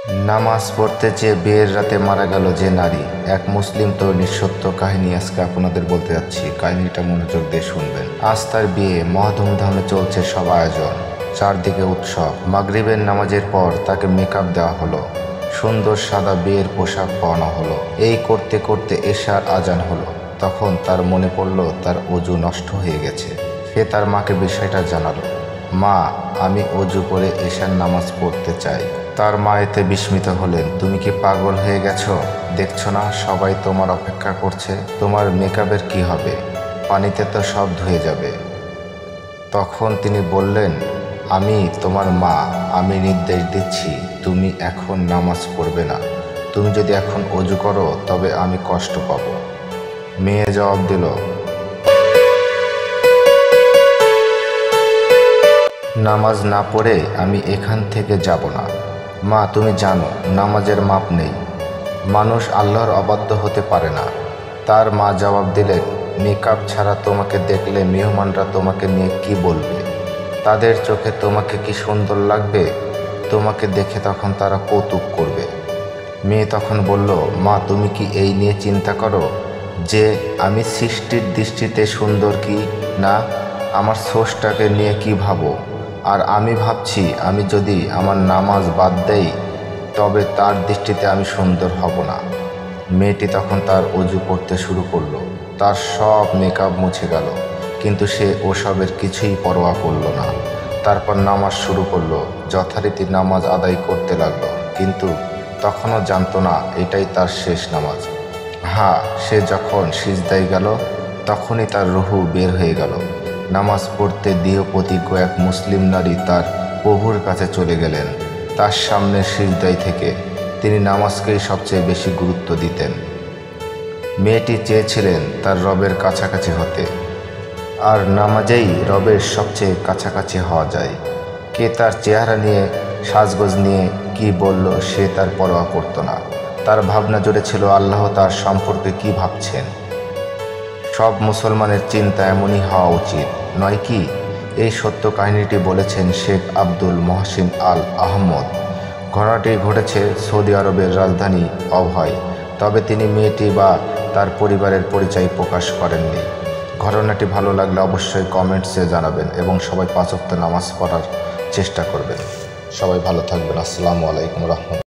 নামাজ পড়তে চেয়ে বিয়ের রাতে মারা গেল যে নারী। এক মুসলিম তরুণীর সত্য কাহিনী আজকে আপনাদের বলতে যাচ্ছি। কাহিনীটা মনোযোগ দিয়ে শুনবেন। আজ তার বিয়ে, মহাধুমধামে চলছে সব আয়োজন, চারদিকে উৎসব। মাগরিবের নামাজের পর তাকে মেকআপ দেওয়া হলো, সুন্দর সাদা বিয়ের পোশাক পরানো হলো। এই করতে করতে এশার আজান হলো। তখন তার মনে পড়ল তার অজু নষ্ট হয়ে গেছে। সে তার মাকে বিষয়টা জানালো। মা, আমি অজু করে এশার নামাজ পড়তে চাই। তার মা এতে বিস্মিত হলেন। তুমি কি পাগল হয়ে গেছো? দেখছো না সবাই তোমার অপেক্ষা করছে? তোমার মেকআপের কি হবে? পানিতে তো সব ধুয়ে যাবে। তখন তিনি বললেন, আমি তোমার মা, আমি নির্দেশ দিচ্ছি তুমি এখন নামাজ পড়বে না। তুমি যদি এখন অজু করো তবে আমি কষ্ট পাব। মেয়ে জবাব দিল, নামাজ না পড়ে আমি এখান থেকে যাব না। মা, তুমি জানো নামাজের মাপ নেই, মানুষ আল্লাহর অবাধ্য হতে পারে না। তার মা জবাব দিলেন, মেকআপ ছাড়া তোমাকে দেখলে মেহমানরা তোমাকে নিয়ে কি বলবে? তাদের চোখে তোমাকে কি সুন্দর লাগবে? তোমাকে দেখে তখন তারা কৌতুক করবে। মেয়ে তখন বলল, মা, তুমি কি এই নিয়ে চিন্তা করো যে আমি সৃষ্টির দৃষ্টিতে সুন্দর কি না? আমার স্রষ্টাকে নিয়ে কি ভাবো? আর আমি ভাবছি আমি যদি আমার নামাজ বাদ দেই তবে তার দৃষ্টিতে আমি সুন্দর হব না। মেয়েটি তখন তার অজু করতে শুরু করলো। তার সব মেকআপ মুছে গেল, কিন্তু সে ওসবের কিছুই পরোয়া করলো না। তারপর নামাজ শুরু করলো, যথারীতি নামাজ আদায় করতে লাগলো। কিন্তু তখনও জানতো না এটাই তার শেষ নামাজ। সে যখন সিজদায় গেল তখনই তার রুহু বের হয়ে গেল। নামাজ পড়তে দৃঢ়প্রতিজ্ঞ এক মুসলিম নারী তার প্রভুর কাছে চলে গেলেন। তার সামনে সিজদায় থেকে তিনি নামাজকেই সবচেয়ে বেশি গুরুত্ব দিতেন। মেয়েটি চেয়েছিলেন তার রবের কাছাকাছি হতে, আর নামাজেই রবের সবচেয়ে কাছাকাছি হওয়া যায়। কে তার চেহারা নিয়ে, সাজগোজ নিয়ে কি বলল সে তার পরোয়া করত না। তার ভাবনা জুড়ে ছিল আল্লাহ তার সম্পর্কে কি ভাবছেন। সব মুসলমানের চিন্তা এমনই হওয়া উচিত, নয় কি? এই সত্য কাহিনীটি বলেছেন শেখ আব্দুল মহসিন আল আহমদ। ঘটনাটি ঘটেছে সৌদি আরবের রাজধানী অবহায়। তবে তিনি মেয়েটি বা তার পরিবারের পরিচয় প্রকাশ করেননি। ঘটনাটি ভালো লাগলে অবশ্যই কমেন্টসে জানাবেন এবং সবাই 5 ওয়াক্ত নামাজ পড়ার চেষ্টা করবেন। সবাই ভালো থাকবেন। আসসালামু আলাইকুম রহমতুল্লাহ।